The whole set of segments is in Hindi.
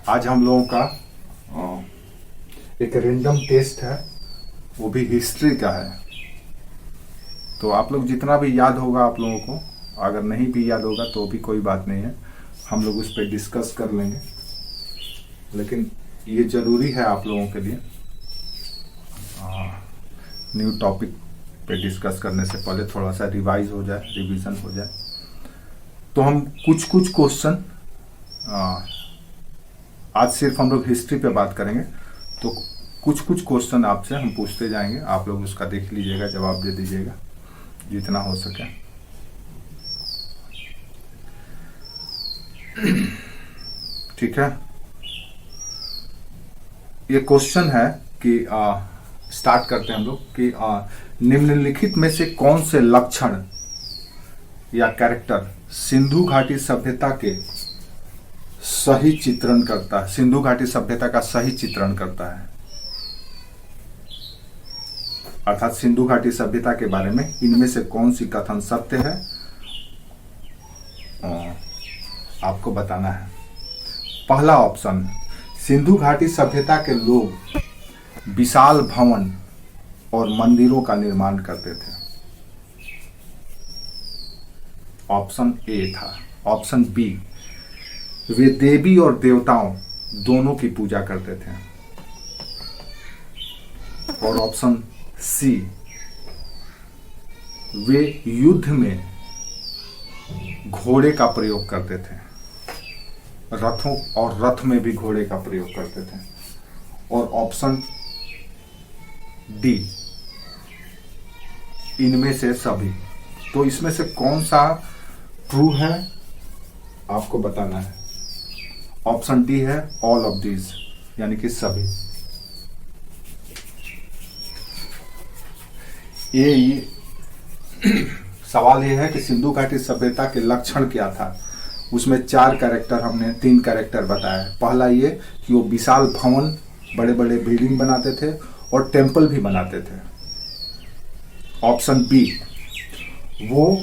आज हम लोगों का एक रेंडम टेस्ट है, वो भी हिस्ट्री का है। तो आप लोग जितना भी याद होगा आप लोगों को, अगर नहीं भी याद होगा तो भी कोई बात नहीं है, हम लोग उस पर डिस्कस कर लेंगे। लेकिन ये ज़रूरी है आप लोगों के लिए न्यू टॉपिक पे डिस्कस करने से पहले थोड़ा सा रिवाइज हो जाए, रिवीजन हो जाए। तो हम कुछ क्वेश्चन आज सिर्फ हम लोग हिस्ट्री पे बात करेंगे, तो कुछ क्वेश्चन आपसे हम पूछते जाएंगे, आप लोग उसका देख लीजिएगा, जवाब दे दीजिएगा जितना हो सके। ठीक है, ये क्वेश्चन है कि स्टार्ट करते हैं हम लोग कि निम्नलिखित में से कौन से लक्षण या कैरेक्टर सिंधु घाटी सभ्यता के सही चित्रण करता है, सिंधु घाटी सभ्यता का सही चित्रण करता है। अर्थात सिंधु घाटी सभ्यता के बारे में इनमें से कौन सी कथन सत्य है, आपको बताना है। पहला ऑप्शन, सिंधु घाटी सभ्यता के लोग विशाल भवन और मंदिरों का निर्माण करते थे। ऑप्शन ए था। ऑप्शन बी, वे देवी और देवताओं दोनों की पूजा करते थे। और ऑप्शन सी, वे युद्ध में घोड़े का प्रयोग करते थे, रथों और रथ में भी घोड़े का प्रयोग करते थे। और ऑप्शन डी, इनमें से सभी। तो इसमें से कौन सा ट्रू है आपको बताना है। ऑप्शन डी है ऑल ऑफ दीज, यानी कि सभी। ये सवाल ये है कि सिंधु घाटी सभ्यता के लक्षण क्या था। उसमें 4 कैरेक्टर, हमने 3 कैरेक्टर बताया। पहला ये कि वो विशाल भवन, बड़े बड़े बिल्डिंग बनाते थे और टेम्पल भी बनाते थे। ऑप्शन बी, वो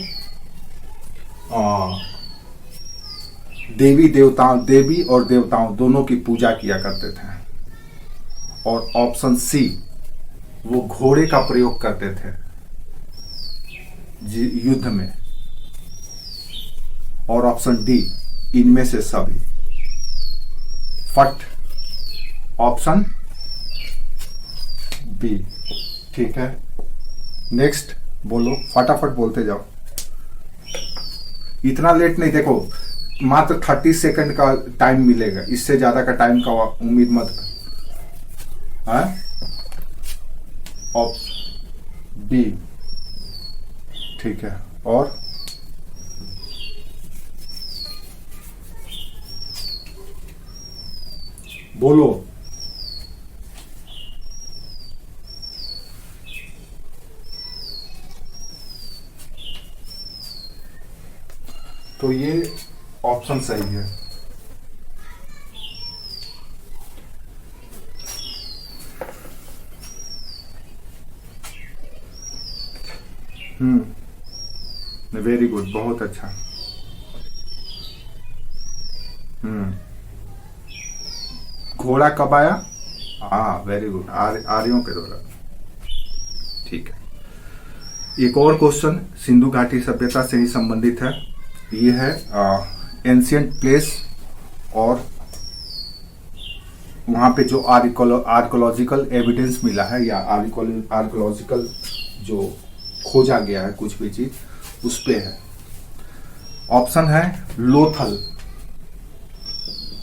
देवी और देवताओं दोनों की पूजा किया करते थे। और ऑप्शन सी, वो घोड़े का प्रयोग करते थे युद्ध में। और ऑप्शन डी, इनमें से सभी। फट ऑप्शन बी। ठीक है, नेक्स्ट बोलो, फटाफट बोलते जाओ, इतना लेट नहीं। देखो, मात्र 30 सेकंड का टाइम मिलेगा, इससे ज्यादा का टाइम का उम्मीद मत है। ऑप्शन बी, ठीक है। और बोलो, तो ये ऑप्शन सही है। वेरी गुड, बहुत अच्छा। घोड़ा कब आया? हाँ, वेरी गुड, आर्यों के द्वारा। ठीक है, एक और क्वेश्चन सिंधु घाटी सभ्यता से ही संबंधित है। ये है एंशियंट प्लेस और वहां पे जो आर्कोलॉजिकल एविडेंस मिला है, या आर्कोलॉजिकल जो खोजा गया है कुछ भी चीज, उस पे है। ऑप्शन है लोथल,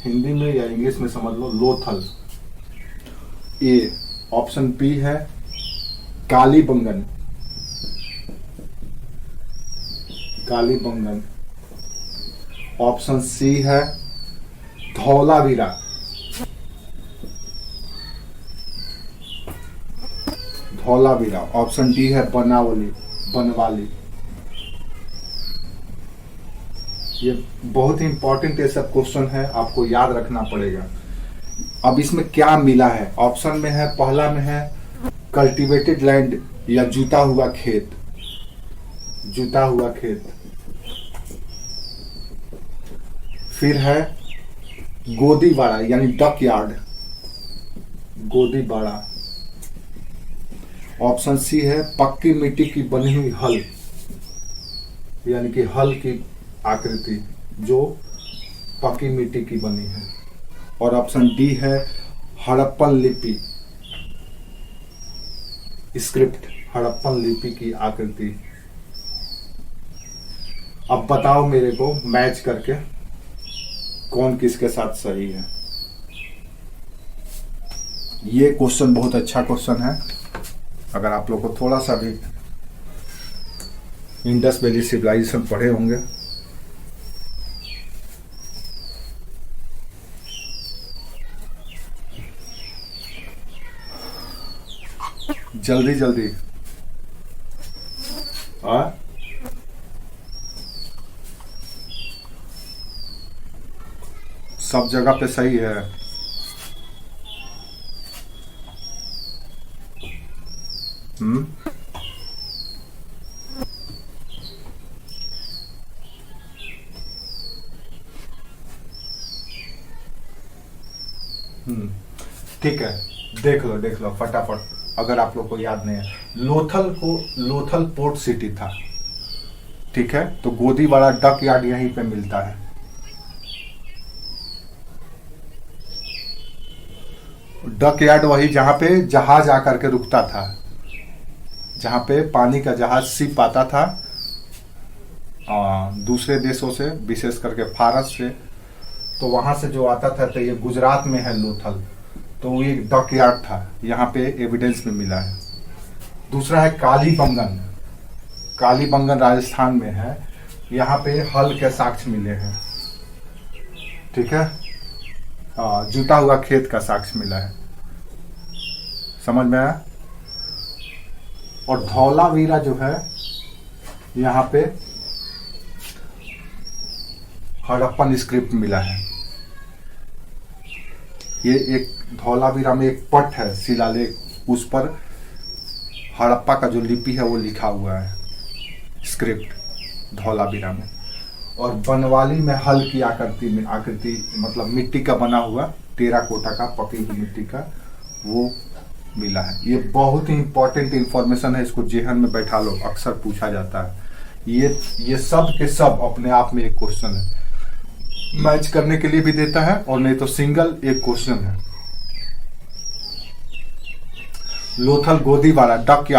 हिंदी में या इंग्लिश में समझ लो, लोथल। ए। ऑप्शन बी है कालीबंगन, कालीबंगन। ऑप्शन सी है धौलावीरा, धौलावीरा। ऑप्शन डी है बनवाली। ये बहुत ही इंपॉर्टेंट ये सब क्वेश्चन है, आपको याद रखना पड़ेगा। अब इसमें क्या मिला है? ऑप्शन में है, पहला में है कल्टीवेटेड लैंड या जुता हुआ खेत, जुता हुआ खेत। फिर है गोदीवाड़ा यानी डक यार्ड, गोदीवाड़ा। ऑप्शन सी है पक्की मिट्टी की बनी हुई हल, यानी कि हल की आकृति जो पक्की मिट्टी की बनी है। और ऑप्शन डी है हड़प्पन लिपि, स्क्रिप्ट, हड़प्पन लिपि की आकृति। अब बताओ मेरे को मैच करके कौन किसके साथ सही है। ये क्वेश्चन बहुत अच्छा क्वेश्चन है। अगर आप लोग को थोड़ा सा भी इंडस वैली सिविलाइजेशन पढ़े होंगे, जल्दी जल्दी सब जगह पे सही है। ठीक है, देख लो फटाफट, अगर आप लोग को याद नहीं है। लोथल पोर्ट सिटी था, ठीक है। तो गोदीवाड़ा डक यार्ड यहीं पे मिलता है। डक यार्ड वही जहां पे जहाज आकर के रुकता था, जहां पे पानी का जहाज शिप आता था दूसरे देशों से, विशेष करके फारस से। तो वहां से जो आता था, तो ये गुजरात में है लोथल, तो वो एक डक यार्ड था, यहाँ पे एविडेंस में मिला है। दूसरा है कालीबंगन, कालीबंगन राजस्थान में है, यहाँ पे हल के साक्ष्य मिले हैं, ठीक है। जुता हुआ खेत का साक्ष्य मिला है, समझ में आया। और धौलावीरा जो है, यहाँ पे हड़प्पन स्क्रिप्ट मिला है। ये एक धौलावीरा में एक पट है, शिलालेख, उस पर हड़प्पा का जो लिपि है वो लिखा हुआ है, स्क्रिप्ट, धौलावीरा में। और बनवाली में हल की आकृति मतलब मिट्टी का बना हुआ, टेराकोटा का, पकी हुई मिट्टी का, वो मिला है। ये बहुत ही इंपॉर्टेंट इंफॉर्मेशन है, इसको जेहन में बैठा लो, अक्सर पूछा जाता है। ये सब के सब अपने आप में एक क्वेश्चन है, मैच करने के लिए भी देता है, और नहीं तो सिंगल एक क्वेश्चन है। लोथल गोदीवाड़ा डक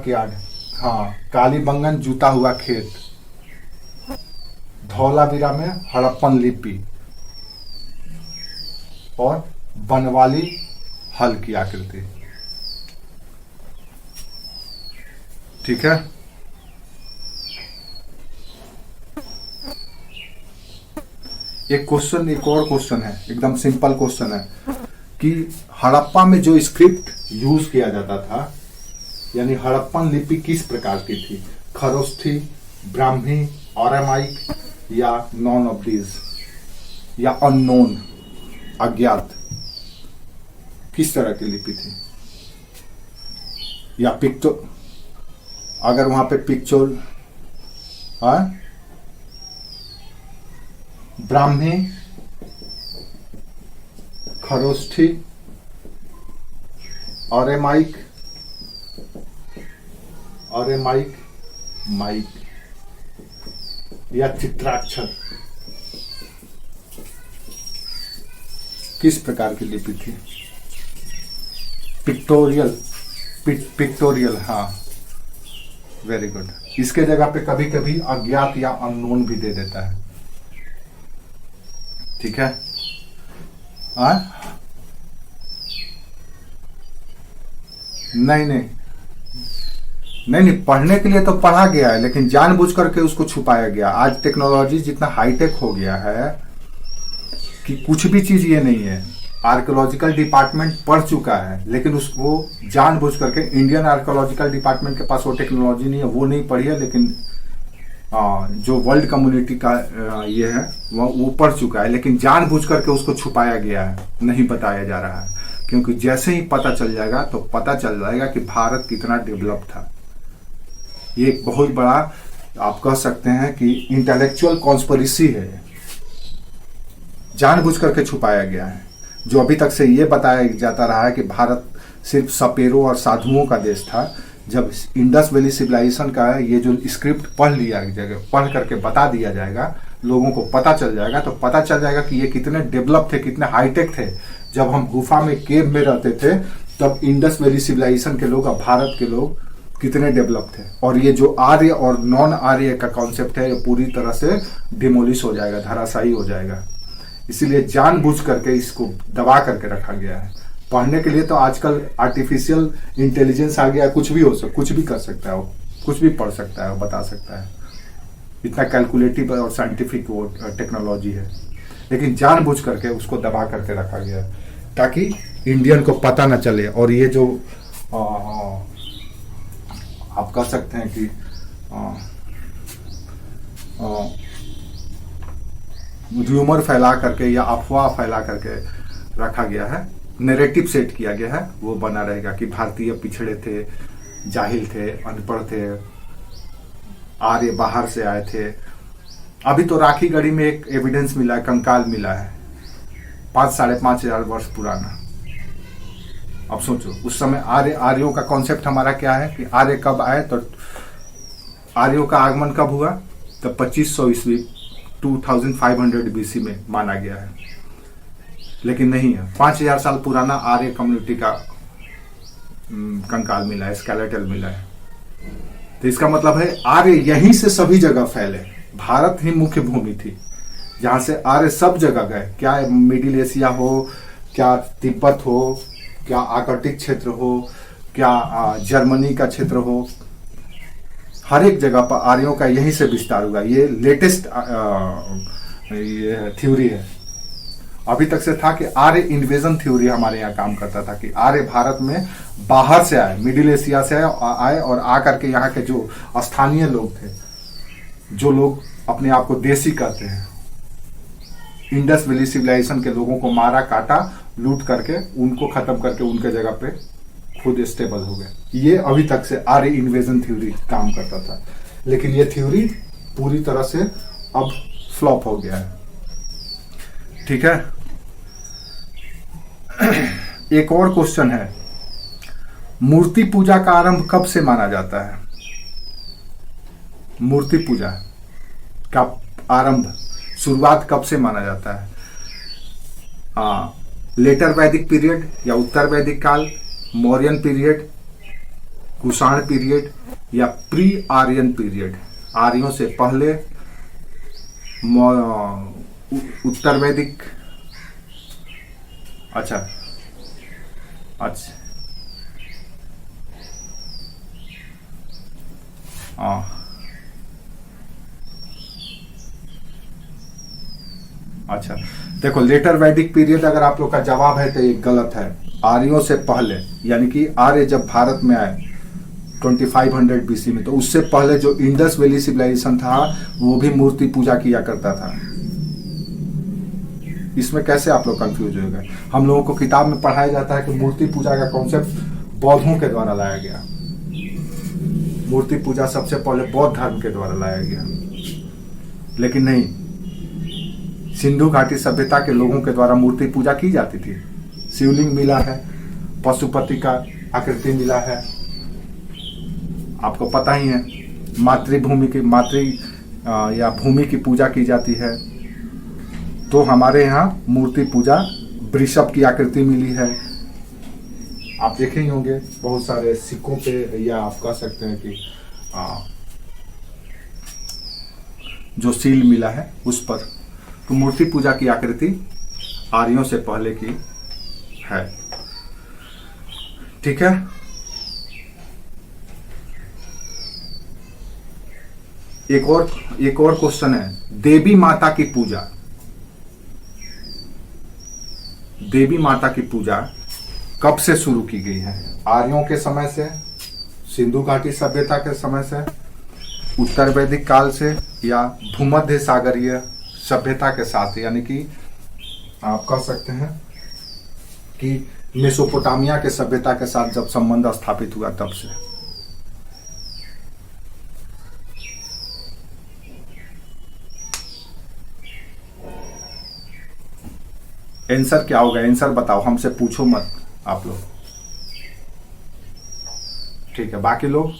यार्ड, हाँ। कालीबंगन जूता हुआ खेत, धौलावीरा में हड़प्पन लिपि, और बनवाली हल की आकृति, ठीक है। एक और क्वेश्चन है, एकदम सिंपल क्वेश्चन है कि हड़प्पा में जो स्क्रिप्ट यूज किया जाता था, यानी हड़प्पन लिपि किस प्रकार की थी? खरोष्ठी, ब्राह्मी, अरामाइक, या नॉन ऑफ दीज, या अननोन, अज्ञात, किस तरह की लिपि थी? या अगर वहां पे पिक्चर, ब्राह्मी, खरोष्ठी, अरामाइक, माइक, या चित्राक्षर, किस प्रकार की लिपि थी? पिक्टोरियल, हाँ, वेरी गुड। इसके जगह पे कभी कभी अज्ञात या अननोन भी दे देता है, ठीक है। नहीं, पढ़ने के लिए तो पढ़ा गया है, लेकिन जानबूझ करके उसको छुपाया गया। आज टेक्नोलॉजी जितना हाईटेक हो गया है कि कुछ भी चीज ये नहीं है। आर्कियोलॉजिकल डिपार्टमेंट पढ़ चुका है, लेकिन उसको जानबूझ करके, इंडियन आर्कियोलॉजिकल डिपार्टमेंट के पास वो टेक्नोलॉजी नहीं है, वो नहीं पढ़ी है, लेकिन जो वर्ल्ड कम्युनिटी का ये है वो पढ़ चुका है, लेकिन जानबूझ करके उसको छुपाया गया है, नहीं बताया जा रहा है। क्योंकि जैसे ही पता चल जाएगा तो पता चल जाएगा कि भारत कितना डेवलप था। ये एक बहुत बड़ा, आप कह सकते हैं कि इंटेलेक्चुअल कॉन्स्पिरेसी है, जानबूझ करके छुपाया गया है। जो अभी तक से ये बताया जाता रहा है कि भारत सिर्फ सपेरों और साधुओं का देश था, जब इंडस वैली सिविलाइजेशन का ये जो स्क्रिप्ट पढ़ लिया जाएगा, पढ़ करके बता दिया जाएगा, लोगों को पता चल जाएगा, तो पता चल जाएगा कि ये कितने डेवलप थे, कितने हाईटेक थे। जब हम गुफा में, केव में रहते थे, तब इंडस वैली सिविलाइजेशन के लोग, अब भारत के लोग कितने डेवलप थे। और ये जो आर्य और नॉन आर्य का कॉन्सेप्ट है, ये पूरी तरह से डिमोलिश हो जाएगा, धराशायी हो जाएगा। इसीलिए जानबूझ करके इसको दबा करके रखा गया है। पढ़ने के लिए तो आजकल आर्टिफिशियल इंटेलिजेंस आ गया, कुछ भी कुछ भी कर सकता है वो, कुछ भी पढ़ सकता है, वो बता सकता है। इतना कैलकुलेटिव और साइंटिफिक वो टेक्नोलॉजी है, लेकिन जानबूझ करके उसको दबा करके रखा गया है ताकि इंडियन को पता न चले। और ये जो आप कह सकते हैं कि र्यूमर फैला करके या अफवाह फैला करके रखा गया है, नैरेटिव सेट किया गया है, वो बना रहेगा कि भारतीय पिछड़े थे, जाहिल थे, अनपढ़ थे, आर्य बाहर से आए थे। अभी तो राखी गढ़ी में एक एविडेंस मिला है, कंकाल मिला है 5,000-5,500 वर्ष पुराना। अब सोचो उस समय आर्यों का कॉन्सेप्ट हमारा क्या है कि आर्य कब आए, तो आर्यों का आगमन कब हुआ, तो 2500 ईस्वी 2500 बीसी में माना गया है। लेकिन नहीं है, 5000 साल पुराना आर्य कम्युनिटी का कंकाल मिला है, स्केलेटल मिला है। तो इसका मतलब है आर्य यहीं से सभी जगह फैले। भारत ही मुख्य भूमि थी जहां से आर्य सब जगह गए, क्या मिडिल एशिया हो, क्या तिब्बत हो, क्या आर्कटिक क्षेत्र हो, क्या जर्मनी का क्षेत्र हो, हर एक जगह पर आर्यों का यहीं से विस्तार हुआ। ये लेटेस्ट ये थ्योरी है। अभी तक से था कि आर्य इन्वेजन थ्योरी हमारे यहाँ काम करता था कि आर्य भारत में बाहर से आए, मिडिल एशिया से आए और आकर के यहाँ के जो स्थानीय लोग थे, जो लोग अपने आप को देसी कहते हैं, इंडस वैली सिविलाइजेशन के लोगों को मारा, काटा, लूट करके उनको खत्म करके उनके जगह पे खुद स्टेबल हो गए। ये अभी तक से आर्य इन्वेजन थ्योरी काम करता था, लेकिन ये थ्योरी पूरी तरह से अब फ्लॉप हो गया है। ठीक है। एक और क्वेश्चन है, मूर्ति पूजा का आरंभ कब से माना जाता है? मूर्ति पूजा का आरंभ, शुरुआत कब से माना जाता है? लेटर वैदिक पीरियड या उत्तर वैदिक काल, मौर्यन पीरियड, कुषाण पीरियड या प्री आर्यन पीरियड? आर्यों से पहले, उत्तर वैदिक, अच्छा, अच्छा देखो, लेटर वैदिक पीरियड अगर आप लोग का जवाब है तो ये गलत है। आर्यों से पहले, यानी कि आर्य जब भारत में आए 2500 बीसी में, तो उससे पहले जो इंडस वैली सिविलाइजेशन था वो भी मूर्ति पूजा किया करता था। इसमें कैसे आप लोग कंफ्यूज हो गए? हम लोगों को किताब में पढ़ाया जाता है कि मूर्ति पूजा का कॉन्सेप्ट बौद्धों के द्वारा लाया गया। मूर्ति पूजा सबसे पहले बौद्ध धर्म के द्वारा लाया गया, लेकिन नहीं, सिंधु घाटी सभ्यता के लोगों के द्वारा मूर्ति पूजा की जाती थी। शिवलिंग मिला है, पशुपति का आकृति मिला है, आपको पता ही है। मातृभूमि की या भूमि की पूजा की जाती है। तो हमारे यहाँ मूर्ति पूजा वृषभ की आकृति मिली है, आप देखे ही होंगे बहुत सारे सिक्कों पे, या आप कह सकते हैं कि जो सील मिला है उस पर। तो मूर्ति पूजा की आकृति आर्यों से पहले की है। ठीक है। एक और क्वेश्चन है, देवी माता की पूजा, देवी माता की पूजा कब से शुरू की गई है? आर्यों के समय से, सिंधु घाटी सभ्यता के समय से, उत्तर वैदिक काल से, या भूमध्य सागरीय सभ्यता के साथ, यानी कि आप कह सकते हैं कि मेसोपोटामिया के सभ्यता के साथ जब संबंध स्थापित हुआ तब से? आंसर क्या होगा, आंसर बताओ, हमसे पूछो मत आप लोग। ठीक है, बाकी लोग?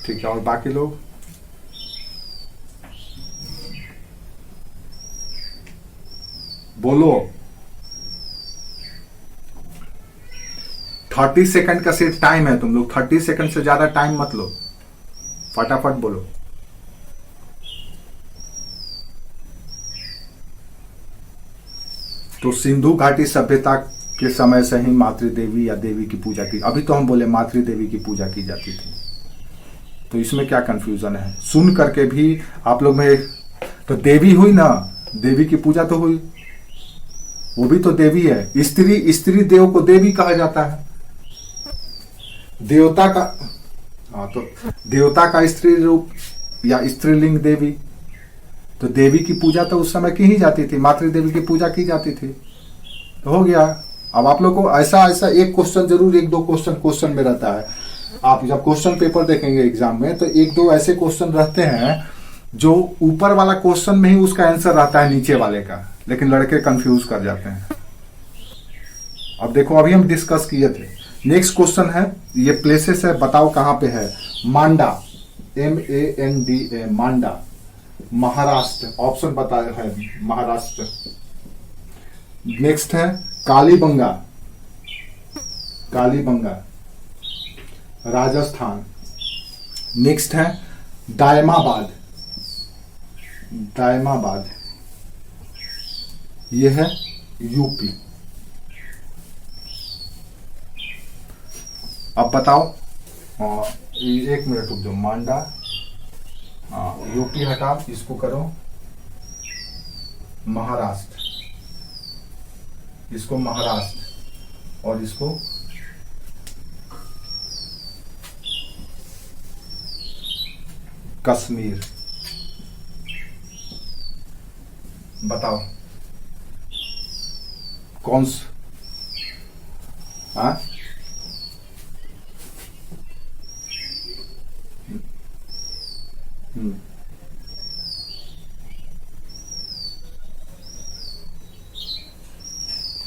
ठीक है, और बाकी लोग? बोलो। 30 सेकंड का सिर्फ टाइम है, तुम लोग 30 सेकंड से ज्यादा टाइम मत लो, फटाफट बोलो। तो सिंधु घाटी सभ्यता के समय से ही मातृदेवी या देवी की पूजा की, अभी तो हम बोले मातृदेवी की पूजा की जाती थी, तो इसमें क्या कंफ्यूजन है? सुन करके भी आप लोग में तो देवी हुई ना, देवी की पूजा तो हुई, वो भी तो देवी है। स्त्री देव को देवी कहा जाता है, देवता का, हाँ, तो देवता का स्त्री रूप या स्त्रीलिंग देवी, तो देवी की पूजा तो उस समय की ही जाती थी, मातृदेवी की पूजा की जाती थी, तो हो गया। अब आप लोग को ऐसा एक क्वेश्चन जरूर, एक दो क्वेश्चन में रहता है। आप जब क्वेश्चन पेपर देखेंगे एग्जाम में, तो एक दो ऐसे क्वेश्चन रहते हैं जो ऊपर वाला क्वेश्चन में ही उसका आंसर रहता है नीचे वाले का, लेकिन लड़के कंफ्यूज कर जाते हैं। अब देखो, अभी हम डिस्कस किए थे। नेक्स्ट क्वेश्चन है, ये प्लेसेस है, बताओ कहां पे है। मांडा, MANDA, मांडा, महाराष्ट्र, ऑप्शन बताया है महाराष्ट्र। नेक्स्ट है कालीबंगा, कालीबंगा राजस्थान। नेक्स्ट है दायमाबाद, दायमाबाद ये है यूपी। अब बताओ, एक मिनट रुक जाओ, मांडा, यूपी हटा, इसको करो महाराष्ट्र, इसको महाराष्ट्र, और इसको कश्मीर। बताओ कौन सा? हाँ,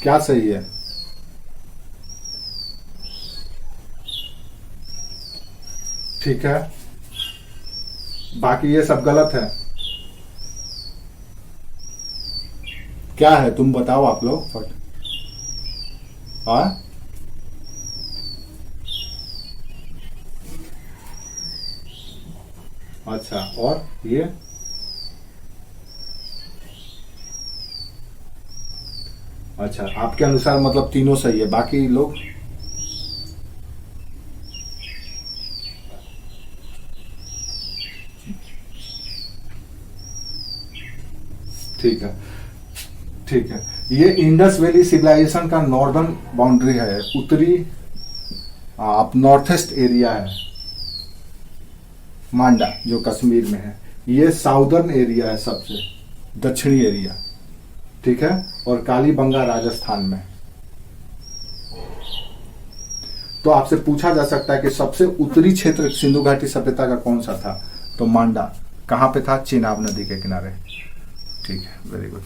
क्या सही है? ठीक है, बाकी ये सब गलत है। क्या है तुम बताओ आप लोग फट। हाँ, अच्छा, और ये अच्छा, आपके अनुसार मतलब तीनों सही है, बाकी लोग? ठीक है, ठीक है। ये इंडस वैली सिविलाइजेशन का नॉर्दर्न बाउंड्री है, उत्तरी, आप नॉर्थ ईस्ट एरिया है मांडा, जो कश्मीर में है। ये साउदर्न एरिया है, सबसे दक्षिणी एरिया, ठीक है। और कालीबंगा राजस्थान में। तो आपसे पूछा जा सकता है कि सबसे उत्तरी क्षेत्र सिंधु घाटी सभ्यता का कौन सा था, तो मांडा कहां पे था? चेनाब नदी के किनारे। ठीक है, वेरी गुड।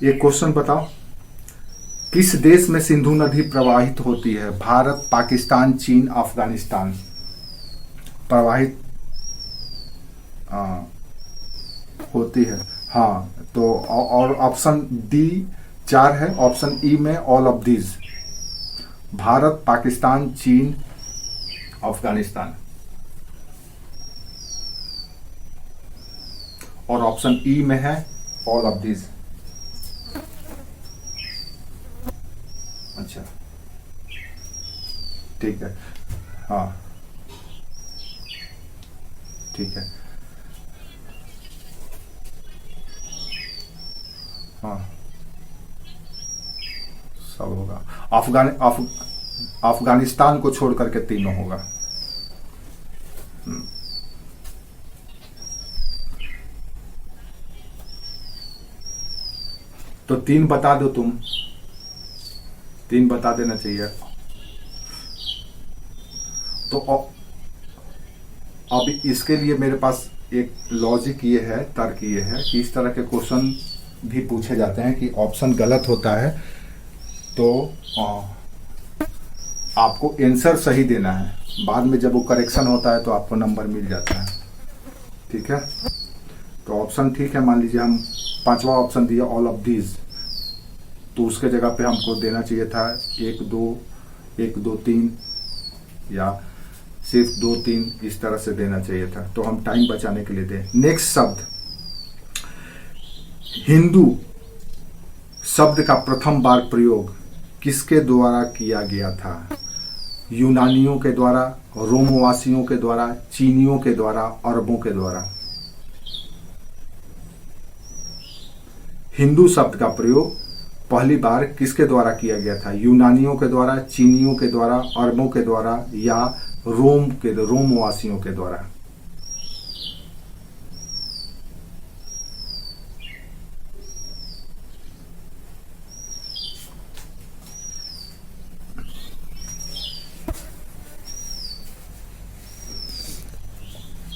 ये क्वेश्चन बताओ, किस देश में सिंधु नदी प्रवाहित होती है? भारत, पाकिस्तान, चीन, अफगानिस्तान। प्रवाहित होती है, हाँ। तो और ऑप्शन डी 4 है, ऑप्शन ई में all of these, Bharat, Pakistan, चीन, अफगानिस्तान। और ऑप्शन ई में है ऑल ऑफ दीज। अच्छा, ठीक है, हाँ, ठीक है, हाँ, सब होगा। अफगानिस्तान को छोड़ करके तीनों होगा। तो 3 बता दो तुम, 3 बता देना चाहिए। तो अब इसके लिए मेरे पास एक लॉजिक ये है, तर्क ये है कि इस तरह के क्वेश्चन भी पूछे जाते हैं कि ऑप्शन गलत होता है तो आपको आंसर सही देना है, बाद में जब वो करेक्शन होता है तो आपको नंबर मिल जाता है। ठीक है, तो ऑप्शन ठीक है, मान लीजिए हम पांचवा ऑप्शन दिया ऑल ऑफ दीज, तो उसके जगह पे हमको देना चाहिए था 1 2 3 या सिर्फ 2 3, इस तरह से देना चाहिए था, तो हम टाइम बचाने के लिए दें। नेक्स्ट शब्द, हिंदू शब्द का प्रथम बार प्रयोग किसके द्वारा किया गया था? यूनानियों के द्वारा, रोमवासियों के द्वारा, चीनियों के द्वारा, अरबों के द्वारा? हिंदू शब्द का प्रयोग पहली बार किसके द्वारा किया गया था? यूनानियों के द्वारा, चीनियों के द्वारा, अरबों के द्वारा या रोमवासियों के द्वारा?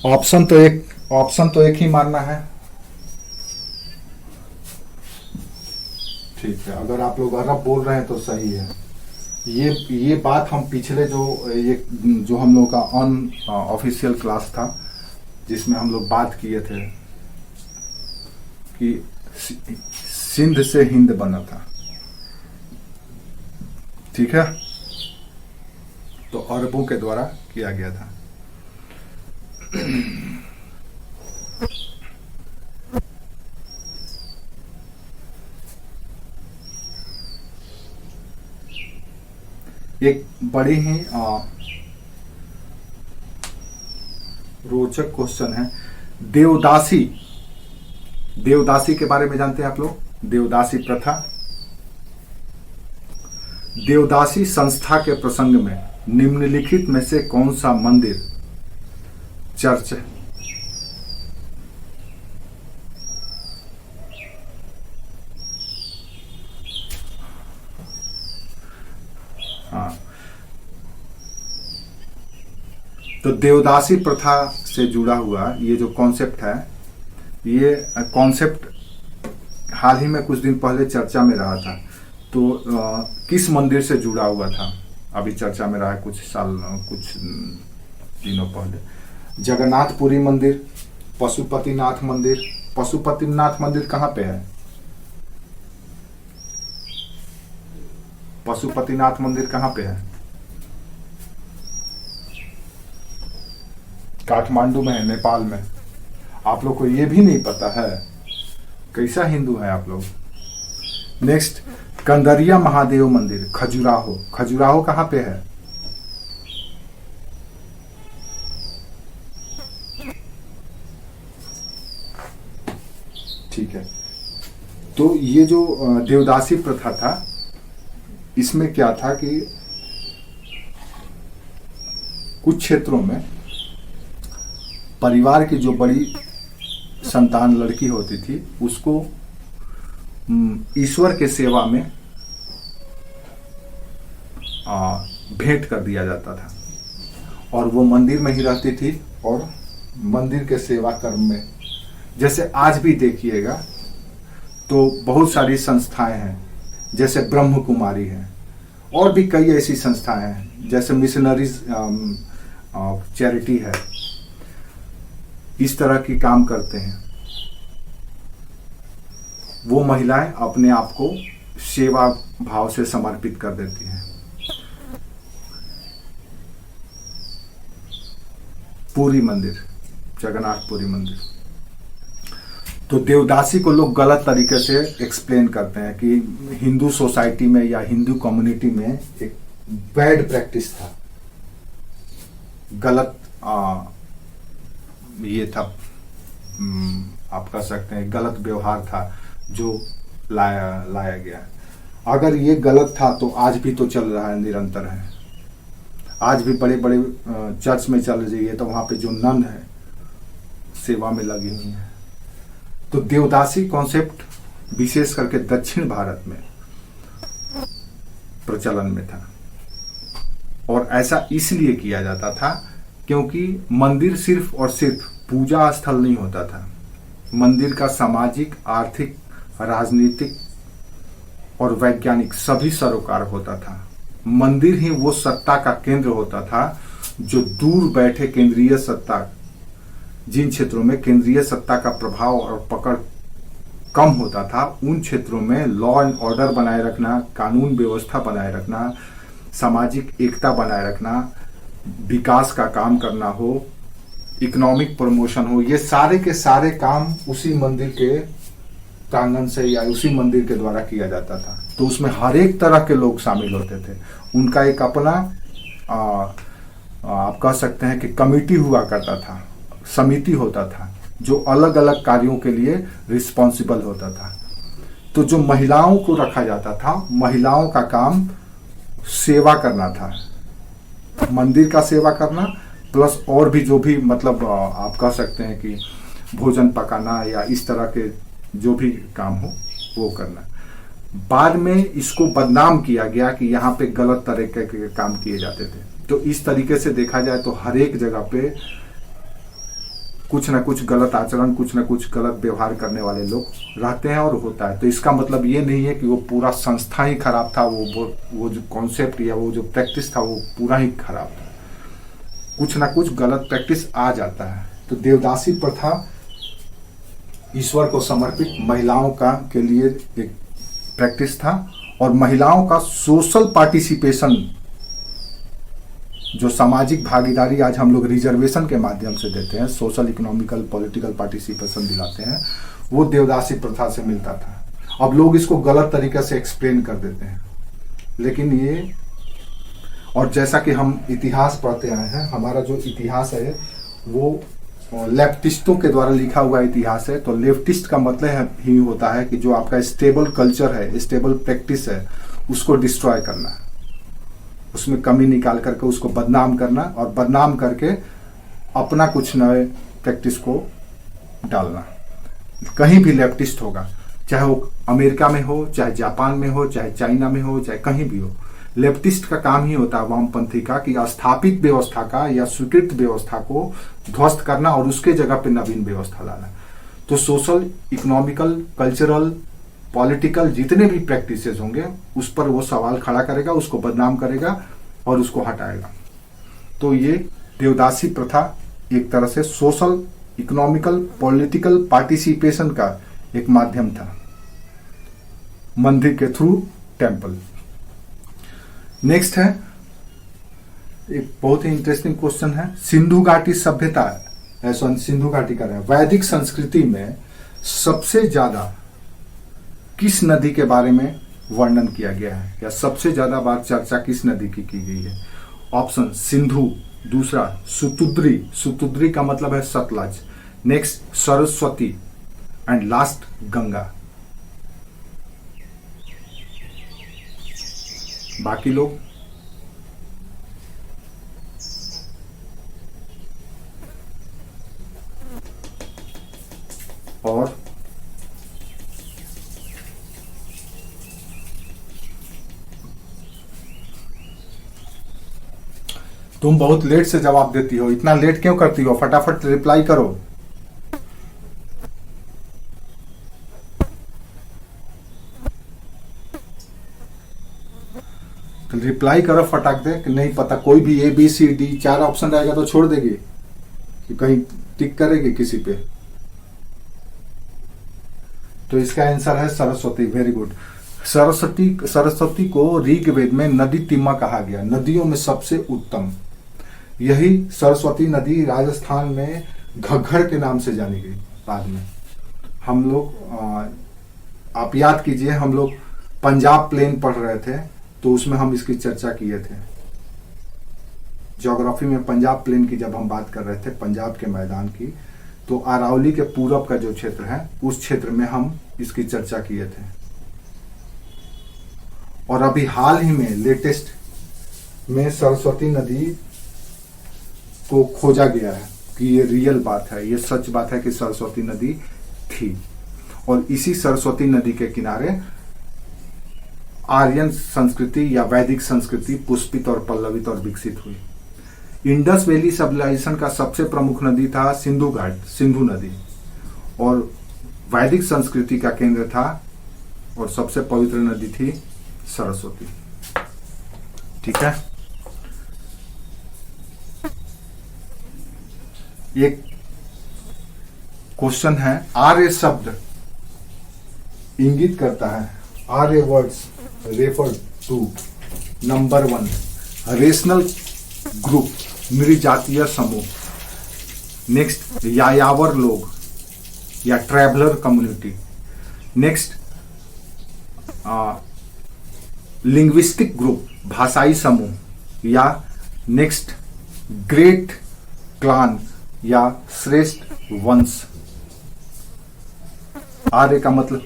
ऑप्शन तो एक ही मानना है। ठीक है, अगर आप लोग अरब बोल रहे हैं तो सही है। ये बात हम पिछले जो हम लोग का ऑफिशियल क्लास था जिसमें हम लोग बात किए थे कि सिंध से हिंद बना था। ठीक है, तो अरबों के द्वारा किया गया था। एक बड़ी ही रोचक क्वेश्चन है, देवदासी के बारे में जानते हैं आप लोग? देवदासी प्रथा, देवदासी संस्था के प्रसंग में निम्नलिखित में से कौन सा मंदिर चर्च है? हाँ, तो देवदासी प्रथा से जुड़ा हुआ ये जो कॉन्सेप्ट है, ये कॉन्सेप्ट हाल ही में कुछ दिन पहले चर्चा में रहा था। तो किस मंदिर से जुड़ा हुआ था? अभी चर्चा में रहा है कुछ दिनों पहले। जगन्नाथपुरी मंदिर, पशुपतिनाथ मंदिर। पशुपतिनाथ मंदिर कहाँ पे है? पशुपतिनाथ मंदिर कहाँ पे है? काठमांडू में है, नेपाल में। आप लोग को ये भी नहीं पता है? कैसा हिंदू है आप लोग। नेक्स्ट, कंदरिया महादेव मंदिर, खजुराहो। खजुराहो कहाँ पे है? ठीक है, तो ये जो देवदासी प्रथा था, इसमें क्या था कि कुछ क्षेत्रों में परिवार की जो बड़ी संतान लड़की होती थी उसको ईश्वर के सेवा में भेंट कर दिया जाता था और वो मंदिर में ही रहती थी और मंदिर के सेवा कर्म में। जैसे आज भी देखिएगा तो बहुत सारी संस्थाएं हैं, जैसे ब्रह्म कुमारी है और भी कई ऐसी संस्थाएं हैं, जैसे मिशनरीज चैरिटी है, इस तरह की काम करते हैं। वो महिलाएं अपने आप को सेवा भाव से समर्पित कर देती हैं। पुरी मंदिर, जगन्नाथपुरी मंदिर। तो देवदासी को लोग गलत तरीके से एक्सप्लेन करते हैं कि हिंदू सोसाइटी में या हिंदू कम्युनिटी में एक बैड प्रैक्टिस था, गलत ये था, आप कह सकते हैं गलत व्यवहार था जो लाया गया। अगर ये गलत था तो आज भी तो चल रहा है, निरंतर है। आज भी बड़े बड़े चर्च में चल रही है तो वहां पे जो नन है सेवा में लगी हुई है। तो देवदासी कॉन्सेप्ट विशेष करके दक्षिण भारत में प्रचलन में था और ऐसा इसलिए किया जाता था क्योंकि मंदिर सिर्फ और सिर्फ पूजा स्थल नहीं होता था। मंदिर का सामाजिक, आर्थिक, राजनीतिक और वैज्ञानिक सभी सरोकार होता था। मंदिर ही वो सत्ता का केंद्र होता था जो दूर बैठे केंद्रीय सत्ता, जिन क्षेत्रों में केंद्रीय सत्ता का प्रभाव और पकड़ कम होता था, उन क्षेत्रों में लॉ एंड ऑर्डर बनाए रखना, कानून व्यवस्था बनाए रखना, सामाजिक एकता बनाए रखना, विकास का काम करना हो, इकोनॉमिक प्रमोशन हो, ये सारे के सारे काम उसी मंदिर के प्रांगण से या उसी मंदिर के द्वारा किया जाता था। तो उसमें हर एक तरह के लोग शामिल होते थे। उनका एक अपना आप कह सकते हैं कि कमिटी हुआ करता था, समिति होता था जो अलग अलग कार्यों के लिए रिस्पॉन्सिबल होता था। तो जो महिलाओं को रखा जाता था, महिलाओं का काम सेवा करना था, मंदिर का सेवा करना प्लस और भी जो भी मतलब आप कह सकते हैं कि भोजन पकाना या इस तरह के जो भी काम हो वो करना। बाद में इसको बदनाम किया गया कि यहाँ पे गलत तरीके के काम किए जाते थे। तो इस तरीके से देखा जाए तो हर एक जगह पे कुछ ना कुछ गलत आचरण, कुछ ना कुछ गलत व्यवहार करने वाले लोग रहते हैं और होता है। तो इसका मतलब ये नहीं है कि वो पूरा संस्था ही खराब था, वो जो कॉन्सेप्ट या वो जो प्रैक्टिस था वो पूरा ही खराब था। कुछ ना कुछ गलत प्रैक्टिस आ जाता है। तो देवदासी प्रथा ईश्वर को समर्पित महिलाओं का के लिए एक प्रैक्टिस था और महिलाओं का सोशल पार्टिसिपेशन, जो सामाजिक भागीदारी आज हम लोग रिजर्वेशन के माध्यम से देते हैं, सोशल, इकोनॉमिकल, पॉलिटिकल पार्टिसिपेशन दिलाते हैं, वो देवदासी प्रथा से मिलता था। अब लोग इसको गलत तरीके से एक्सप्लेन कर देते हैं, लेकिन ये, और जैसा कि हम इतिहास पढ़ते आए हैं, हमारा जो इतिहास है वो लेफ्टिस्टों के द्वारा लिखा हुआ इतिहास है। तो लेफ्टिस्ट का मतलब ही होता है कि जो आपका स्टेबल कल्चर है, स्टेबल प्रैक्टिस है, उसको डिस्ट्रॉय करना, उसमें कमी निकाल करके उसको बदनाम करना और बदनाम करके अपना कुछ नए प्रैक्टिस को डालना। कहीं भी लेफ्टिस्ट होगा, चाहे वो अमेरिका में हो, चाहे जापान में हो, चाहे चाइना में हो, चाहे कहीं भी हो, लेफ्टिस्ट का काम ही होता है वामपंथी का कि स्थापित व्यवस्था का या स्वीकृत व्यवस्था को ध्वस्त करना और उसके जगह पे नवीन व्यवस्था लाना। तो सोशल, इकोनॉमिकल, कल्चरल, पॉलिटिकल जितने भी प्रैक्टिसेस होंगे उस पर वो सवाल खड़ा करेगा, उसको बदनाम करेगा और उसको हटाएगा। तो ये देवदासी प्रथा एक तरह से सोशल, इकोनॉमिकल, पॉलिटिकल पार्टिसिपेशन का एक माध्यम था मंदिर के थ्रू टेम्पल। नेक्स्ट है एक बहुत ही इंटरेस्टिंग क्वेश्चन है, सिंधु घाटी सभ्यता, सिंधु घाटी का है, वैदिक संस्कृति में सबसे ज्यादा किस नदी के बारे में वर्णन किया गया है या सबसे ज्यादा बार चर्चा किस नदी की गई है? ऑप्शन सिंधु, दूसरा सुतुद्री, सुतुद्री का मतलब है Sutlej, next Saraswati and last Ganga. बाकी लोग और तुम बहुत लेट से जवाब देती हो, इतना लेट क्यों करती हो? फटाफट रिप्लाई करो। तो रिप्लाई करो फटाक दे कि नहीं पता, कोई भी A B C D 4 option रहेगा तो छोड़ देगी कि कहीं टिक करेगी किसी पे? तो इसका आंसर है सरस्वती। Very good. सरस्वती को ऋग्वेद में नदी तिम्मा कहा गया, नदियों में सबसे उत्तम। यही सरस्वती नदी राजस्थान में घग्घर के नाम से जानी गई। बाद में हम लोग आप याद कीजिए, हम लोग पंजाब प्लेन पढ़ रहे थे तो उसमें हम इसकी चर्चा किए थे। ज्योग्राफी में पंजाब प्लेन की जब हम बात कर रहे थे, पंजाब के मैदान की, तो अरावली के पूरब का जो क्षेत्र है उस क्षेत्र में हम इसकी चर्चा किए थे। और अभी हाल ही में लेटेस्ट में सरस्वती नदी को खोजा गया है कि ये रियल बात है, ये सच बात है कि सरस्वती नदी थी। और इसी सरस्वती नदी के किनारे आर्यन संस्कृति या वैदिक संस्कृति पुष्पित और पल्लवित और विकसित हुई। इंडस वैली सिविलाइजेशन का सबसे प्रमुख नदी था सिंधु घाट, सिंधु नदी, और वैदिक संस्कृति का केंद्र था और सबसे पवित्र नदी थी सरस्वती। ठीक है, एक क्वेश्चन है, आर्य शब्द इंगित करता है, Arya words refer to number 1 rational group, नृजातीय समूह, नेक्स्ट यायावर लोग या traveller community, next linguistic group, भाषाई समूह, या नेक्स्ट ग्रेट क्लान या श्रेष्ठ वंश। आर्य का मतलब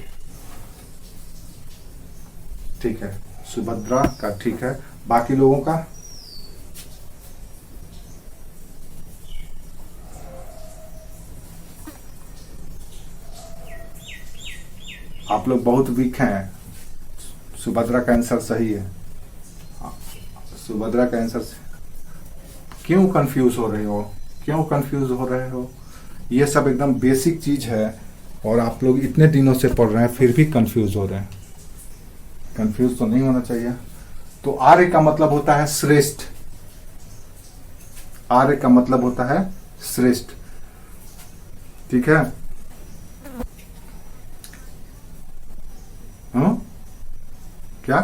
ठीक है, सुभद्रा का ठीक है, बाकी लोगों का आप लोग बहुत वीक हैं। सुभद्रा का आंसर सही है, सुभद्रा का आंसर। क्यों कंफ्यूज हो रहे हो, क्यों कंफ्यूज हो रहे हो? ये सब एकदम बेसिक चीज है और आप लोग इतने दिनों से पढ़ रहे हैं फिर भी कंफ्यूज हो रहे हैं। कंफ्यूज तो नहीं होना चाहिए। तो आर्य का मतलब होता है श्रेष्ठ, आर्य का मतलब होता है श्रेष्ठ। ठीक है, क्या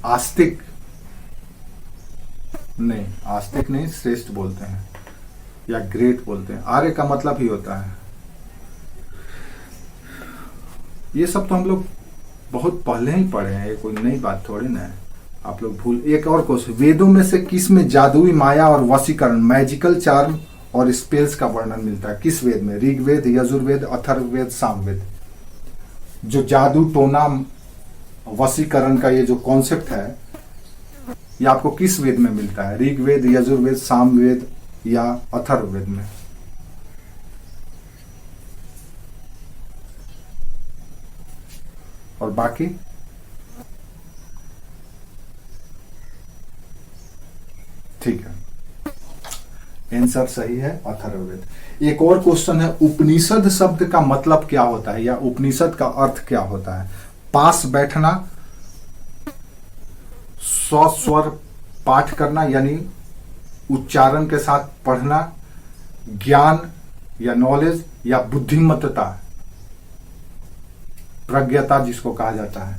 आस्तिक नहीं, आस्तिक नहीं, श्रेष्ठ बोलते हैं या ग्रेट बोलते हैं। आर्य का मतलब ही होता है, ये सब तो हम लोग बहुत पहले ही पढ़े हैं, ये कोई नई बात थोड़ी ना है। आप लोग भूल। एक और क्वेश्चन, वेदों में से किस में जादुई माया और वशीकरण, मैजिकल चार्म और स्पेल्स का वर्णन मिलता है? किस वेद में? ऋग्वेद, यजुर्वेद, अथर्ववेद, सामवेद। जो जादू टोना वशीकरण का ये जो कॉन्सेप्ट है, ये आपको किस वेद में मिलता है? ऋग्वेद, यजुर्वेद, सामवेद या अथर्ववेद में? और बाकी ठीक है, आंसर सही है अथर्ववेद। एक और क्वेश्चन है, उपनिषद शब्द का मतलब क्या होता है या उपनिषद का अर्थ क्या होता है? पास बैठना, स्वस्वर पाठ करना यानी उच्चारण के साथ पढ़ना, ज्ञान या नॉलेज, या बुद्धिमत्ता, प्रज्ञता जिसको कहा जाता है।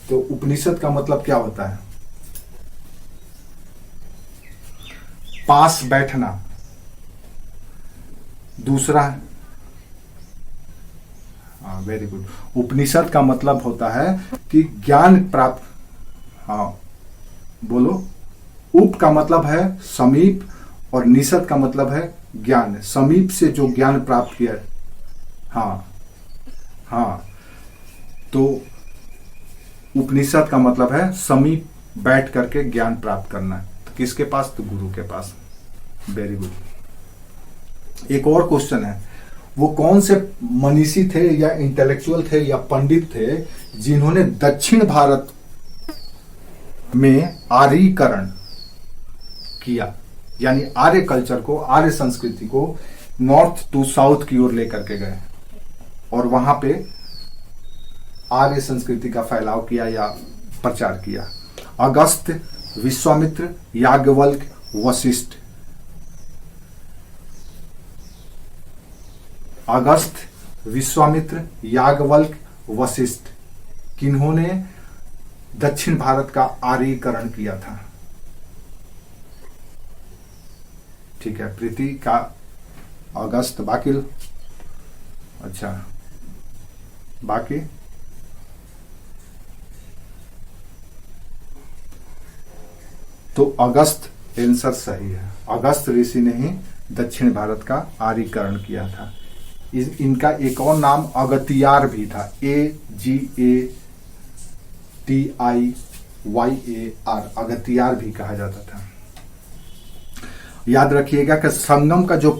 तो उपनिषद का मतलब क्या होता है? पास बैठना। दूसरा, वेरी गुड, उपनिषद का मतलब होता है कि ज्ञान प्राप्त। हाँ बोलो। उप का मतलब है समीप और निषद का मतलब है ज्ञान, समीप से जो ज्ञान प्राप्त किया। हाँ हाँ, तो उपनिषद का मतलब है समीप बैठ करके ज्ञान प्राप्त करना। तो किसके पास? तो गुरु के पास। Very good. एक और क्वेश्चन है, वो कौन से मनीषी थे या इंटेलेक्चुअल थे या पंडित थे जिन्होंने दक्षिण भारत में आर्यीकरण किया, यानी आर्य कल्चर को, आर्य संस्कृति को नॉर्थ टू साउथ की ओर लेकर के गए और वहां पे आर्य संस्कृति का फैलाव किया या प्रचार किया? अगस्त, विश्वामित्र, याज्ञवल्क्य, वशिष्ठ। अगस्त, विश्वामित्र, याज्ञवल्क्य, वशिष्ठ, किन्होंने दक्षिण भारत का आर्यीकरण किया था? ठीक है, प्रीति का अगस्त। बाकी अच्छा, बाकी तो अगस्त आंसर सही है। अगस्त ऋषि ने ही दक्षिण भारत का आर्यीकरण किया था। इनका एक और नाम अगतियार भी था, AGATIYAR, अगतियार भी कहा जाता था। याद रखिएगा कि संगम का जो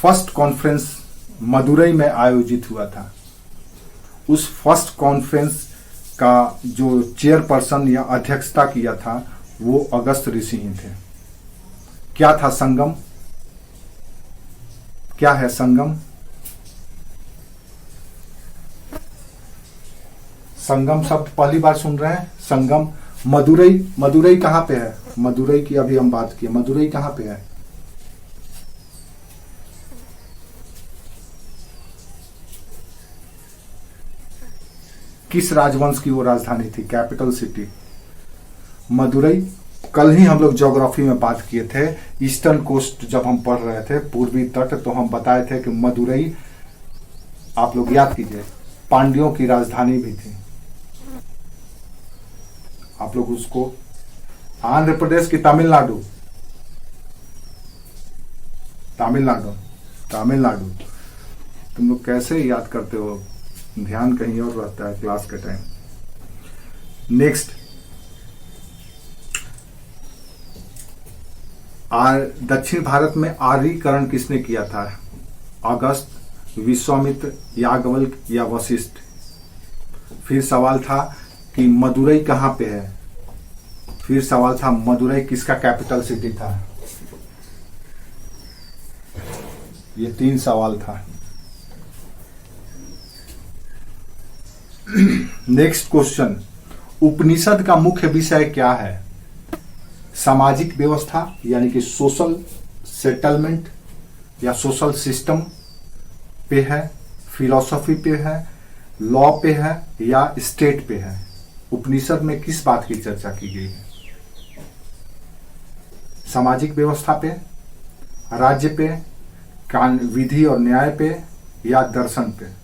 फर्स्ट कॉन्फ्रेंस मदुरई में आयोजित हुआ था, उस फर्स्ट कॉन्फ्रेंस का जो चेयरपर्सन या अध्यक्षता किया था वो अगस्त ऋषि ही थे। क्या था संगम? क्या है संगम? संगम शब्द पहली बार सुन रहे हैं। संगम मदुरई, मदुरई कहां पे है? मदुरई की अभी हम बात किए, मदुरई कहां पे है? किस राजवंश की वो राजधानी थी, कैपिटल सिटी? मदुरई। कल ही हम लोग ज्योग्राफी में बात किए थे, ईस्टर्न कोस्ट जब हम पढ़ रहे थे, पूर्वी तट, तो हम बताए थे कि मदुरई, आप लोग याद कीजिए, पांड्यों की राजधानी भी थी। आप लोग उसको, आंध्र प्रदेश की तमिलनाडु, तमिलनाडु, तमिलनाडु। तुम लोग कैसे याद करते हो, ध्यान कहीं और रहता है क्लास के टाइम। नेक्स्ट, दक्षिण भारत में आर्यीकरण किसने किया था? अगस्त, विश्वामित्र, याज्ञवल्क्य या वशिष्ठ? फिर सवाल था कि मदुरई कहां पे है? फिर सवाल था मदुरई किसका कैपिटल सिटी था? ये 3 सवाल था। नेक्स्ट क्वेश्चन, उपनिषद का मुख्य विषय क्या है? सामाजिक व्यवस्था यानी कि सोशल सेटलमेंट या सोशल सिस्टम पे है, फिलॉसफी पे है, लॉ पे है या स्टेट पे है? उपनिषद में किस बात की चर्चा की गई है? सामाजिक व्यवस्था पे, राज्य पे, विधि और न्याय पे या दर्शन पे?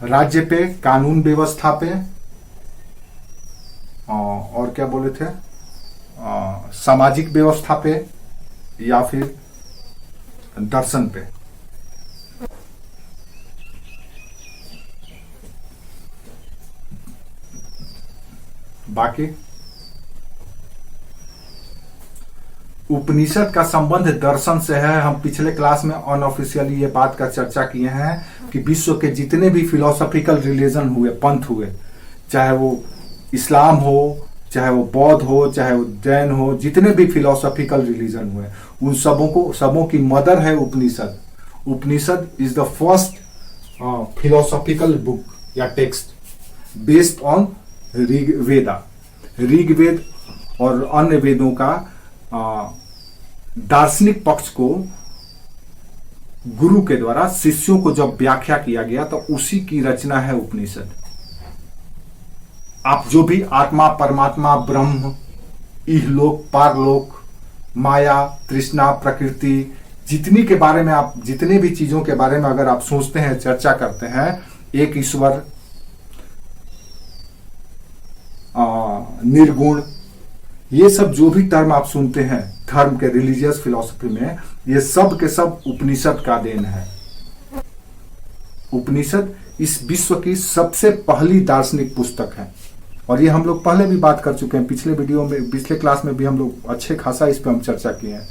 राज्य पे, कानून व्यवस्था पे, और क्या बोले थे, सामाजिक व्यवस्था पे या फिर दर्शन पे? बाकी उपनिषद का संबंध दर्शन से है। हम पिछले क्लास में अनऑफिशियली ये बात का चर्चा किए हैं कि विश्व के जितने भी फिलोसॉफिकल रिलीजन हुए, पंथ हुए, चाहे वो इस्लाम हो, चाहे वो बौद्ध हो, चाहे वो जैन हो, जितने भी फिलोसॉफिकल रिलीजन हुए, उन सबों की मदर है Upanishad. Upanishad is the first philosophical book या text based on Rigveda. Rigveda और अन्य वेदों का दार्शनिक पक्ष को गुरु के द्वारा शिष्यों को जब व्याख्या किया गया तो उसी की रचना है उपनिषद। आप जो भी आत्मा, परमात्मा, ब्रह्म, इहलोक, पारलोक, माया, तृष्णा, प्रकृति, जितनी के बारे में आप, जितने भी चीजों के बारे में अगर आप सोचते हैं, चर्चा करते हैं, एक ईश्वर, निर्गुण, ये सब जो भी टर्म आप सुनते हैं धर्म के, रिलीजियस फिलॉसफी में, ये सब के सब उपनिषद का देन है। उपनिषद इस विश्व की सबसे पहली दार्शनिक पुस्तक है और ये हम लोग पहले भी बात कर चुके हैं, पिछले वीडियो में, पिछले क्लास में भी हम लोग अच्छे खासा इस पे हम चर्चा किए हैं।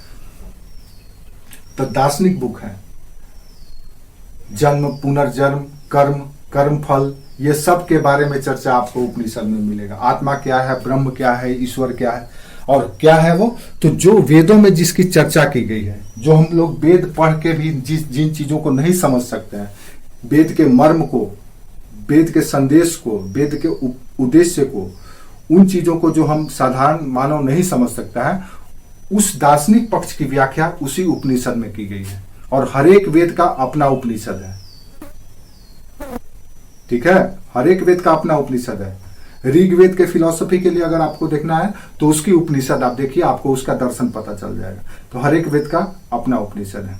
तो दार्शनिक बुक है। जन्म, पुनर्जन्म, कर्म, कर्मफल, ये सब के बारे में चर्चा आपको उपनिषद में मिलेगा। आत्मा क्या है, ब्रह्म क्या है, ईश्वर क्या है और क्या है वो, तो जो वेदों में जिसकी चर्चा की गई है, जो हम लोग वेद पढ़ के भी जिन चीजों को नहीं समझ सकते हैं, वेद के मर्म को, वेद के संदेश को, वेद के उद्देश्य को, उन चीजों को जो हम साधारण मानव नहीं समझ सकता है, उस दार्शनिक पक्ष की व्याख्या उसी उपनिषद में की गई है। और हर एक वेद का अपना उपनिषद है, ठीक है, हर एक वेद का अपना उपनिषद है। ऋग्वेद के फिलॉसफी के लिए अगर आपको देखना है तो उसकी उपनिषद आप देखिए, आपको उसका दर्शन पता चल जाएगा। तो हर एक वेद का अपना उपनिषद है।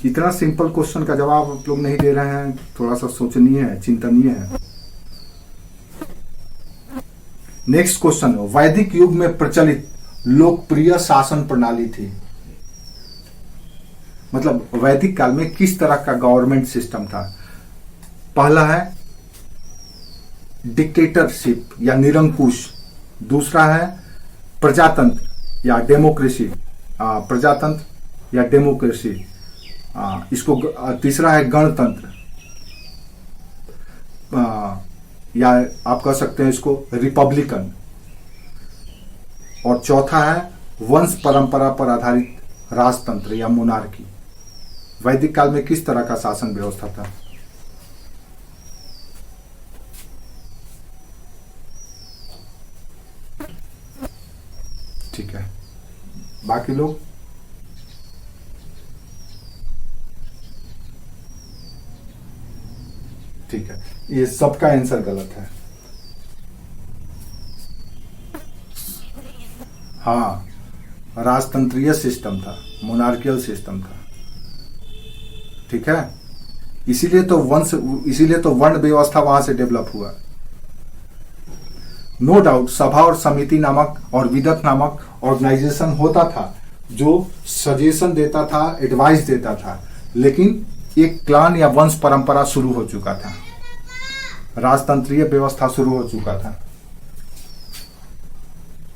इतना सिंपल क्वेश्चन का जवाब आप लोग नहीं दे रहे हैं, थोड़ा सा सोचनीय है, चिंतनीय है। नेक्स्ट क्वेश्चन, वैदिक युग में प्रचलित लोकप्रिय शासन प्रणाली थी, मतलब वैदिक काल में किस तरह का गवर्नमेंट सिस्टम था? पहला है डिक्टेटरशिप या निरंकुश, दूसरा है प्रजातंत्र या डेमोक्रेसी, प्रजातंत्र या डेमोक्रेसी, इसको तीसरा है गणतंत्र, या आप कह सकते हैं इसको रिपब्लिकन, और चौथा है वंश परंपरा पर आधारित राजतंत्र या मोनार्की। वैदिक काल में किस तरह का शासन व्यवस्था था? ठीक है, बाकी लोग? ठीक है, ये सबका आंसर गलत है। हाँ, राजतंत्रीय सिस्टम था, मोनार्कियल सिस्टम था। ठीक है, इसीलिए तो वर्ण व्यवस्था वहां से डेवलप हुआ। नो डाउट सभा और समिति नामक और विदत नामक ऑर्गेनाइजेशन होता था जो सजेशन देता था, एडवाइस देता था, लेकिन एक क्लान या वंश परंपरा शुरू हो चुका था, राजतंत्रीय व्यवस्था शुरू हो चुका था।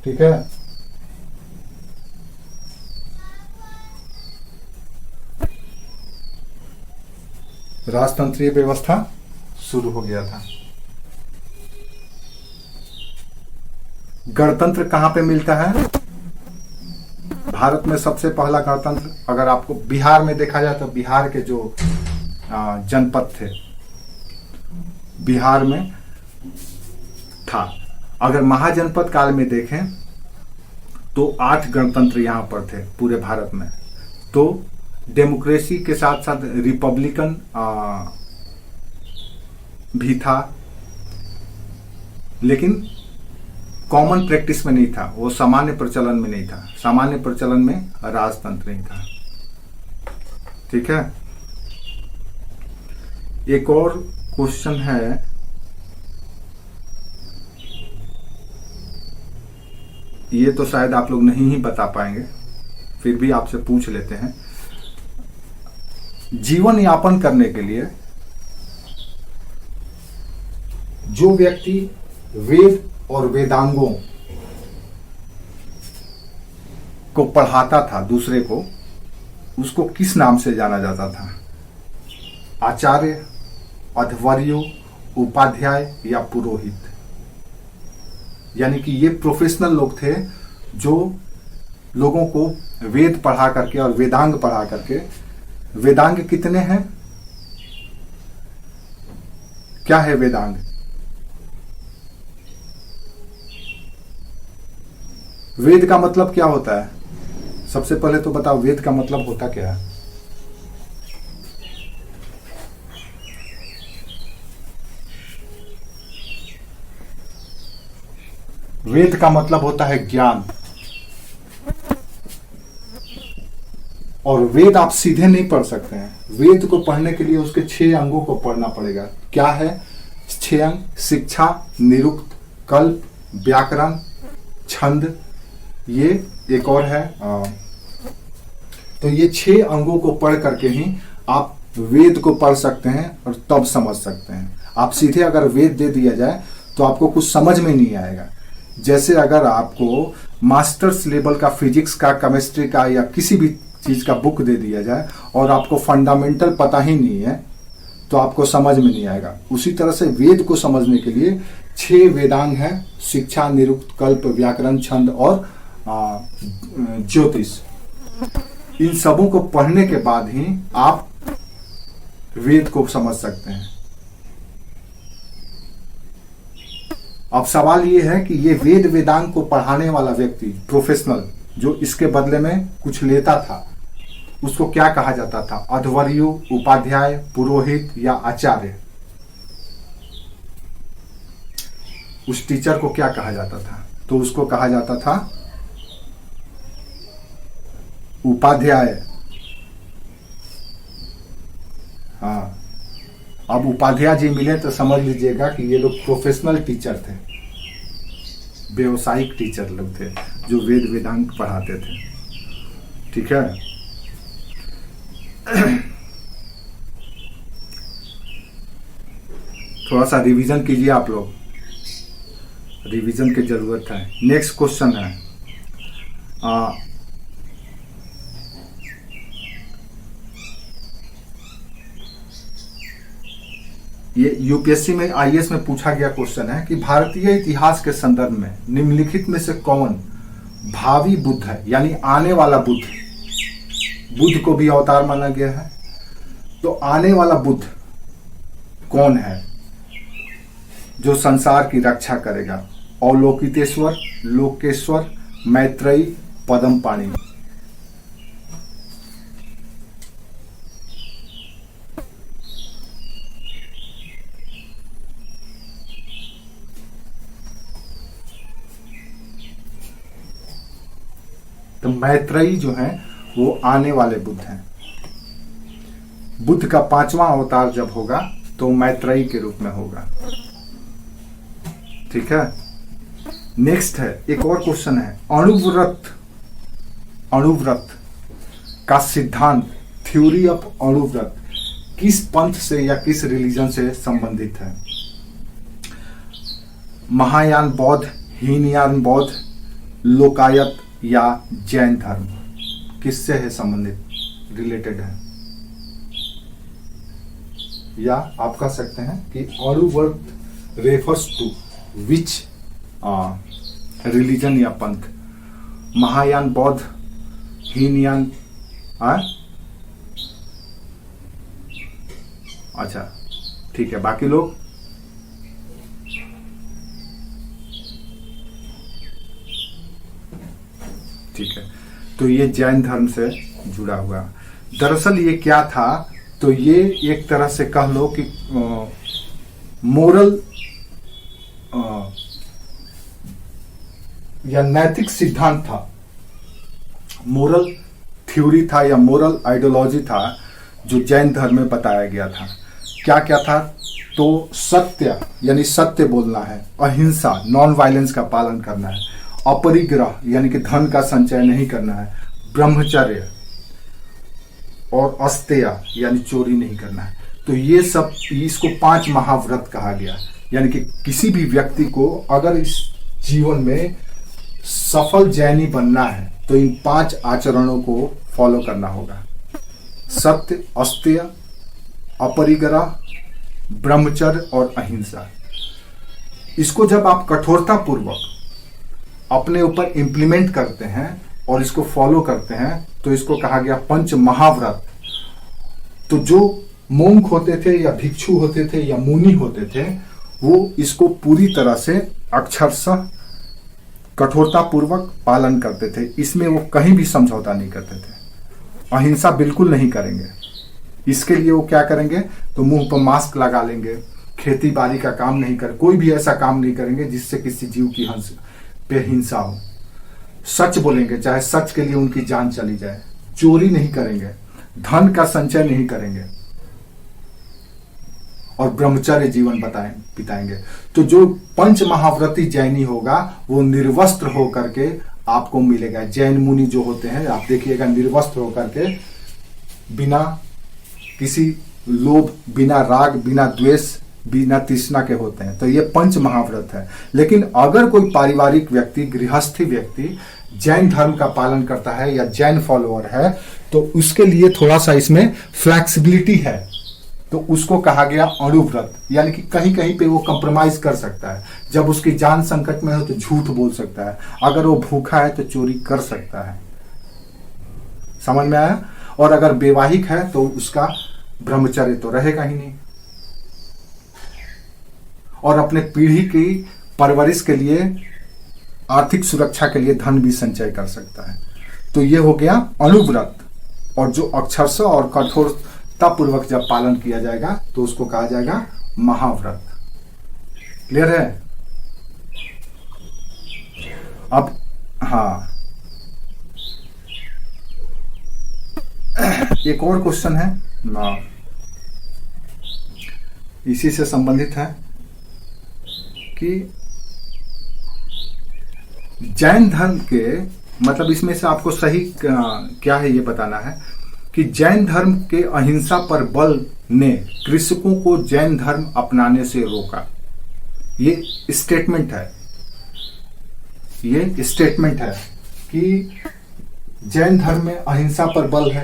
ठीक है, राजतंत्रीय व्यवस्था शुरू हो गया था। गणतंत्र कहां पे मिलता है? भारत में सबसे पहला गणतंत्र अगर आपको बिहार में देखा जाए तो बिहार के जो जनपद थे बिहार में था। अगर महाजनपद काल में देखें तो 8 गणतंत्र यहां पर थे पूरे भारत में। तो डेमोक्रेसी के साथ साथ रिपब्लिकन भी था, लेकिन कॉमन प्रैक्टिस में नहीं था, वो सामान्य प्रचलन में नहीं था। सामान्य प्रचलन में राजतंत्र नहीं था। ठीक है, एक और क्वेश्चन है, ये तो शायद आप लोग नहीं ही बता पाएंगे, फिर भी आपसे पूछ लेते हैं। जीवन यापन करने के लिए जो व्यक्ति वेद और वेदांगों को पढ़ाता था दूसरे को, उसको किस नाम से जाना जाता था? आचार्य, अध्वर्यु, उपाध्याय या पुरोहित? यानी कि ये प्रोफेशनल लोग थे जो लोगों को वेद पढ़ा करके और वेदांग पढ़ा करके। वेदांग कितने हैं? क्या है वेदांग? वेद का मतलब क्या होता है? सबसे पहले तो बताओ, वेद का मतलब होता क्या है? वेद का मतलब होता है ज्ञान, और वेद आप सीधे नहीं पढ़ सकते हैं। वेद को पढ़ने के लिए उसके 6 अंगों को पढ़ना पड़ेगा। क्या है 6 अंग? शिक्षा, निरुक्त, कल्प, व्याकरण, छंद, ये एक और है। तो ये 6 अंगों को पढ़ करके ही आप वेद को पढ़ सकते हैं और तब समझ सकते हैं। आप सीधे अगर वेद दे दिया जाए तो आपको कुछ समझ में नहीं आएगा। जैसे अगर आपको मास्टर्स लेवल का फिजिक्स का, केमिस्ट्री का या किसी भी चीज का बुक दे दिया जाए और आपको फंडामेंटल पता ही नहीं है तो आपको समझ में नहीं आएगा। उसी तरह से वेद को समझने के लिए 6 वेदांग हैं: शिक्षा, निरुक्त, कल्प, व्याकरण, छंद और ज्योतिष। इन सबों को पढ़ने के बाद ही आप वेद को समझ सकते हैं। अब सवाल ये है कि ये वेद वेदांग को पढ़ाने वाला व्यक्ति, प्रोफेशनल, जो इसके बदले में कुछ लेता था, उसको क्या कहा जाता था? अध्वर्यु, उपाध्याय, पुरोहित या आचार्य? उस टीचर को क्या कहा जाता था? तो उसको कहा जाता था उपाध्याय। हाँ, अब उपाध्याय जी मिले तो समझ लीजिएगा कि ये लोग प्रोफेशनल टीचर थे, व्यवसायिक टीचर लोग थे जो वेद वेदांग पढ़ाते थे। ठीक है, थोड़ा सा रिवीजन कीजिए आप लोग। रिवीजन की जरूरत है। नेक्स्ट क्वेश्चन है ये यूपीएससी में आईएएस में पूछा गया क्वेश्चन है कि भारतीय इतिहास के संदर्भ में निम्नलिखित में से कौन भावी बुद्ध है, यानी आने वाला बुद्ध, बुद्ध को भी अवतार माना गया है, तो आने वाला बुद्ध कौन है जो संसार की रक्षा करेगा? अवलोकितेश्वर, लोकेश्वर, मैत्रेयी, पद्म पाणिनि। तो मैत्रेयी जो है वो आने वाले बुद्ध हैं। बुद्ध का 5वां अवतार जब होगा तो मैत्रेयी के रूप में होगा। ठीक है। नेक्स्ट है, एक और क्वेश्चन है, अणुव्रत का सिद्धांत, थ्योरी ऑफ अणुव्रत किस पंथ से या किस रिलीजन से संबंधित है? महायान बौद्ध, हीनयान बौद्ध, लोकायत या जैन धर्म, किससे है संबंधित, रिलेटेड है? या आप कह सकते हैं कि अणुव्रत रेफर्स टू विच रिलीजन या पंथ? महायान बौद्ध, हीनयान, अच्छा ठीक है, बाकी लोग? ठीक है, तो ये जैन धर्म से जुड़ा हुआ। दरअसल ये क्या था, तो ये एक तरह से कह लो कि मोरल या नैतिक सिद्धांत था, मोरल थ्योरी था या मोरल आइडियोलॉजी था जो जैन धर्म में बताया गया था। क्या क्या था? तो सत्य यानी सत्य बोलना है, अहिंसा नॉन वायलेंस का पालन करना है, अपरिग्रह यानी कि धन का संचय नहीं करना है, ब्रह्मचर्य और अस्तेय यानी चोरी नहीं करना है। तो ये सब, इसको 5 महाव्रत कहा गया। यानी कि किसी भी व्यक्ति को अगर इस जीवन में सफल जैनी बनना है तो इन 5 आचरणों को फॉलो करना होगा। सत्य, अस्तेय, अपरिग्रह, ब्रह्मचर्य और अहिंसा। इसको जब आप कठोरता पूर्वक अपने ऊपर इंप्लीमेंट करते हैं और इसको फॉलो करते हैं तो इसको कहा गया 5 महाव्रत। तो जो मोंक होते थे या भिक्षु होते थे या मुनि होते थे, वो इसको पूरी तरह से अक्षरशः कठोरता पूर्वक पालन करते थे। इसमें वो कहीं भी समझौता नहीं करते थे। अहिंसा बिल्कुल नहीं करेंगे। इसके लिए वो क्या करेंगे, तो मुंह पर मास्क लगा लेंगे, खेती बाड़ी का काम नहीं कर, कोई भी ऐसा काम नहीं करेंगे जिससे किसी जीव की पे हिंसा हो। सच बोलेंगे, चाहे सच के लिए उनकी जान चली जाए। चोरी नहीं करेंगे, धन का संचय नहीं करेंगे और ब्रह्मचर्य जीवन बिताएंगे। तो जो 5 महाव्रती जैनी होगा वो निर्वस्त्र होकर के आपको मिलेगा। जैन मुनि जो होते हैं, आप देखिएगा, निर्वस्त्र होकर के, बिना किसी लोभ, बिना राग, बिना द्वेष, बिना तृष्णा के होते हैं। तो ये 5 महाव्रत है। लेकिन अगर कोई पारिवारिक व्यक्ति, गृहस्थी व्यक्ति जैन धर्म का पालन करता है या जैन फॉलोअर है तो उसके लिए थोड़ा सा इसमें फ्लैक्सिबिलिटी है, तो उसको कहा गया अणुव्रत। यानी कि कहीं कहीं पे वो कंप्रोमाइज कर सकता है। जब उसकी जान संकट में हो तो झूठ बोल सकता है, अगर वो भूखा है तो चोरी कर सकता है। समझ में आया? और अगर वैवाहिक है तो उसका ब्रह्मचर्य तो रहेगा ही नहीं, और अपने पीढ़ी की परवरिश के लिए, आर्थिक सुरक्षा के लिए धन भी संचय कर सकता है। तो ये हो गया अणुव्रत। और जो अक्षरशः और कठोरता पूर्वक जब पालन किया जाएगा तो उसको कहा जाएगा महाव्रत। क्लियर है? अब हाँ, एक और क्वेश्चन है ना, इसी से संबंधित है कि जैन धर्म के, मतलब इसमें से आपको सही क्या है ये बताना है कि जैन धर्म के अहिंसा पर बल ने कृषकों को जैन धर्म अपनाने से रोका। ये स्टेटमेंट है। ये स्टेटमेंट है कि जैन धर्म में अहिंसा पर बल है,